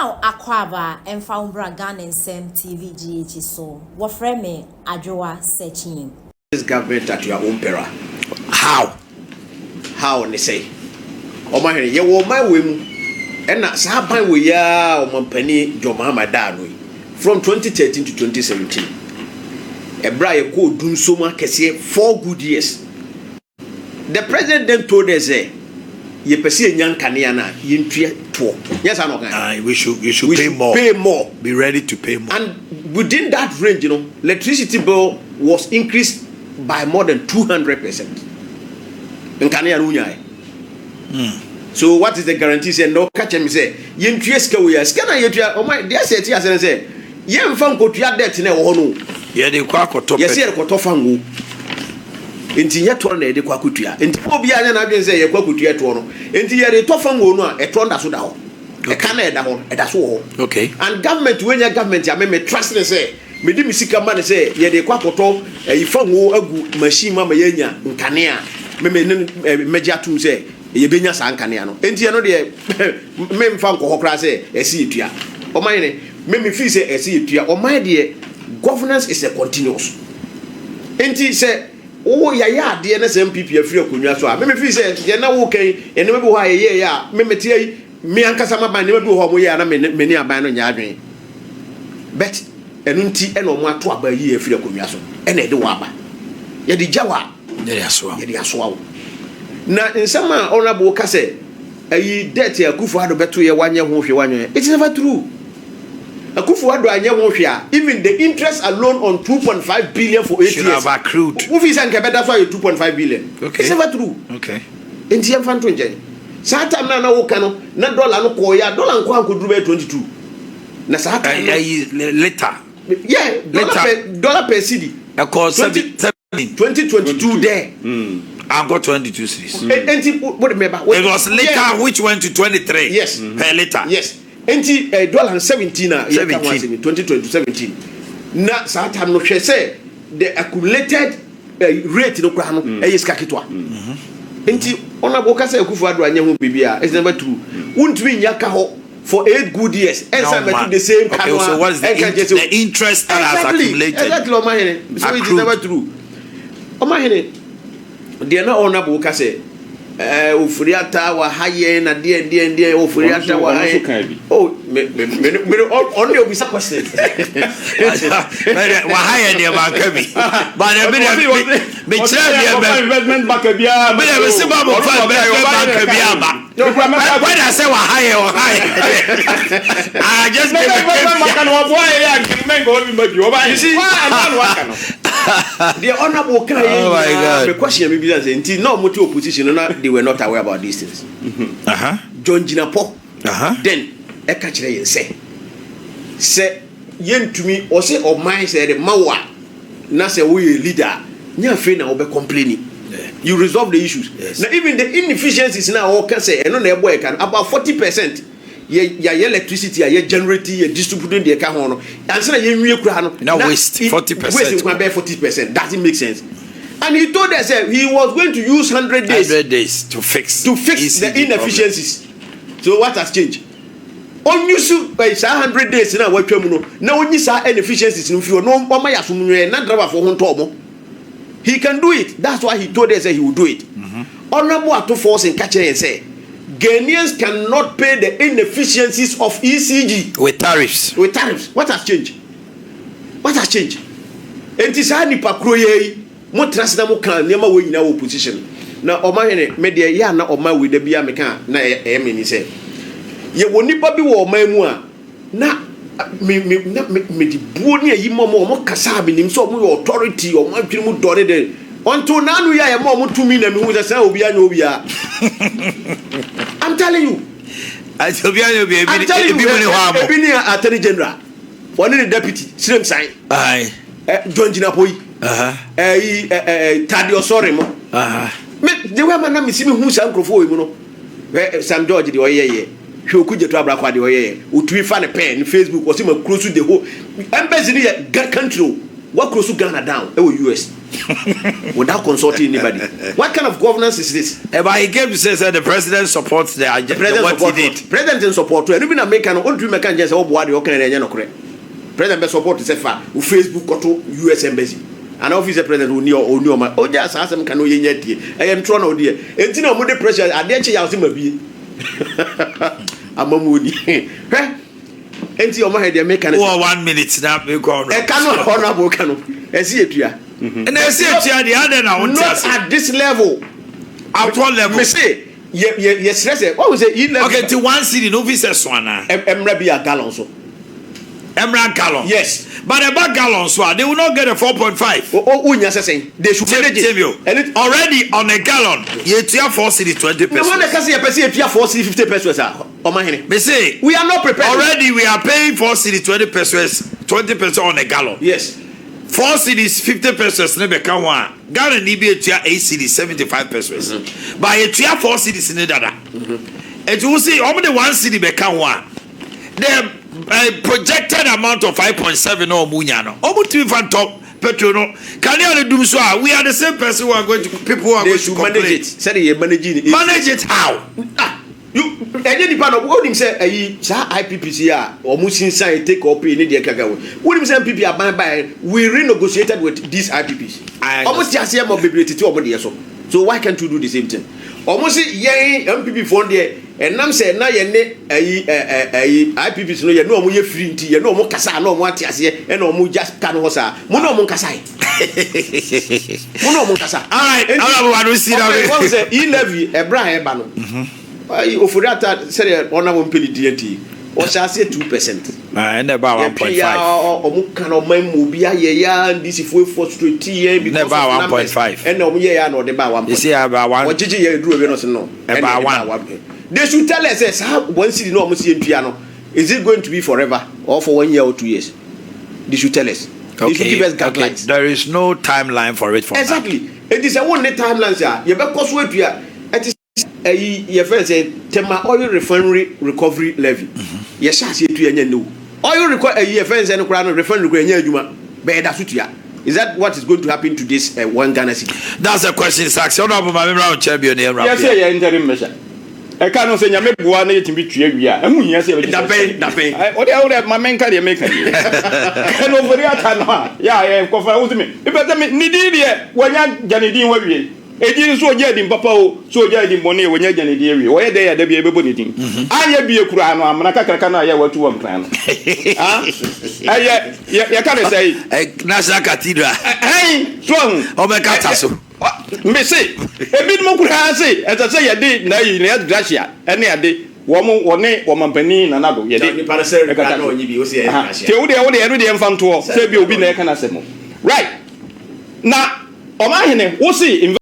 Wow, Aquaba and Foumbra Gun and Sam TV GH so. What frame me Adjoa searching. This government at your own peril. How? They say. Oh my, you will my whim. And that's how by we are on Penny Jomama Danui from 2013 to 2017. A bribe called Dunsoma Kessie 4 good years. The president then told us, "Ye perceive young Caniana, you talk." Yes, I know. We should pay more. Pay more. Be ready to pay more. And within that range, electricity bill was increased by more than 200%. In Caniana. So what is the guarantee? Say no catch me say yen tieska we are scanner yet. Oh my dear say tia say yen fan ko tua debt na wo no. Ye de kwa koto. Yes ye koto fango. Enti ye to na de kwa kotua. Enti obi anya na adwen say ye kwa kotua to no. Enti ye de to fango no a e to nda so da ho. E ka na e da ho, e da so ho. Okay. And government when your government ya me trust ne say me di misika man say ye de kwa koto e fango agu machine ma ye nya nkane a me meja tum say ye benya sankane ano enti ye no de me mfa nko hokra se esi etua o man ne me fi se esi etua o man de governance is a continuous enti se wo ya ade na se MPP afiri akonwa so a me fi se ye na wo kan ene me bi ho ye ya me metie me ankasa maban ne me bi ho mo ye na me ni aban no nya adwen bet enu nti ene o mo ato aba yi afiri akonwa so ene de wo aba ye de jawa ye de asoa na nsema honorable ka say ayi debt Akufo-Addo beto ye wanye ho hwe wanye. It is never true. Akufo-Addo anye ho hwe a even the interest alone on 2.5 billion for 8 years should have accrued. Who fees and that's why 2.5 billion. Okay. It's never true. Okay. Enti em fan to nje sa time na wo ka no na dollar no ko ya dollar nko anko duru be 22 na sa time later dollar per cedi across 2022 there. I've got 22 cities. It was later which went to 23. Yes. Per later. Yes. Enti dollar 17 2017. Na sa time no hwe say the accumulated rate no kwa no e yeska kitwa. Enti ona boka say Akufo-Addo anya ho bibia is never true. Wuntumi nya ka ho for 8 good years. And some the same okay, so what is the interest that has accumulated? Exactly, so it is never true. They na ona boka say ofuriata wa haye na die ofuriata wa haye. Oh me only obisa question. Wa haye de ma kabi. But me investment back bia. Me se ba mo fa investment back bia ba. When I say wa haye. I just give a you see the honorable the question maybe that until no motive opposition they were not aware about these things. John Jinapo then e ka kire yen say yentumi o say o man say the mawa na say we leader nya fe na we complaining. You resolve the issues. Yes. Now even the inefficiencies now all can say and no na boy can about 40% ye electricity ye generating ye distributing the car hono answer ye nwie kura no now waste 40%. Waste 40%. Doesn't make sense. And he told us he was going to use 100 days to fix the inefficiencies. So what has changed? On you by 100 days na wa twam no na onyi sa inefficiencies no fi no mama ya so nwe na driver for ho ntomo. He can do it. That's why he told us that he will do it. Honorable Ato Force in Kache and say Ghanaians cannot pay the inefficiencies of ECG with tariffs. What has changed? And this is nipa kro ye mo trust mo kan nema we nyina opposition. Na omahene media ya na oma we da bia meka na e me say ye woni pa bi wo oman mu a na me di buo ni ayi mo kasa bi nim so mo authority o mo atwiri mu dore de until now we are more to me na me hu say obi anya obi a I'm telling you obi anya obi ebi ni attorney general one the deputy same sign John Jinapo Tadio sorry mo me the way man na me si me hu san krofo we mu no Sam George de oyeye hwe okuje to abra kwa de oyeye otui fa ne pen ne Facebook o se ma close the whole embassy ni country what close Ghana down e wo US without consulting anybody. What kind of governance is this? But he came to say that the president supports the agenda. What he did. President in support to. And even American, on to American just oh boy, okay, and correct. President support is a far. Facebook go to U.S. embassy. An officer president who knew my oh just ask them can know yet. I am trying to dear. And you know more the pressure. I dare you him a be. I'm a moody. And you my head make 1 minute snap. You go. I cannot honorable canoe. I see it here. And I see it here. The other now. Not at this level. At what level? Me say. Yes, what was it? Okay, to 1 city, no visa swana. Emra be a gallon so. Emra gallon. Yes. But about gallon so they will not get a 4.5. Oh, yes, saying they should manage it. And already on a gallon, you have 4 city 20 pesos. No one can say a person if you have 4 city 50 pesos. Me say we are not prepared. Already we are paying 4 city 20 pesos, 20 pesos on a gallon. Yes. 4 cities 50 pesos never come one. Ghana need be a 8 cities 75 pesos. But a 4 cities in the other. And you will see only 1 city become one. The projected amount of 5.7 or munyano. Almost even top Petrol. Can you do so? We are the same person who are going to people who are going to manage it. Say you managing it. Manage it how? You any part of what him say IPPC or Musin say take up in the Kagawa. What him say PP are by we renegotiated with these IPPs. Almost just here mobility to over so. So why can't you do the same thing? Almost ye MPP fund there and nam say na ye ne IPPs no ye no mo ye free nti ye no mo kasa no mo atiase e no mo just kan ho sa mo no mo kasa mo no mo kasa. All right, I don't see that. What say Levy Ebra eba no. Ofuriata said on our DNT or shall say 2%. And about 1.5. Or Mukano Mobia, this if we frustrate because 1.5. And no, yeah, no, the bar 1. You see, about 1. What did you do? No, about 1. They should tell us how 1 city no must see in piano. Is it going to be forever or for 1 year or 2 years? They should tell us. They should give us guidelines. There is no timeline for it. Exactly. It is a one timeline, sir. You better cost wait here. Your friend said, Tema oil refinery recovery levy. Yes, she to any new oil require your friends and refinery. Is that what is going to happen to this one Ghana city? That's a question, Sax. You're not my round champion here. Yes, I interim measure. I can't say you make one to be true. And when you say the pay, what else my men can make? And over there, yeah, I am confident with me. If I need it, when you're Janidin, Ejin so jedi papa o so jedi money when you jani dey we where dey be ebe bonitin aye bi ekura no amana kakaka na ya watu am plan ah aye ya ka say national cathedral so o me kata so me say ebi mo kura say e say ya dey na yi na gracia ene ya dey wo ne wo mampani na nado ye dey ni para say ka no nyi bi o say gracia te wo dey mfanto say bi obi na e kana semo right na o ma hene wo see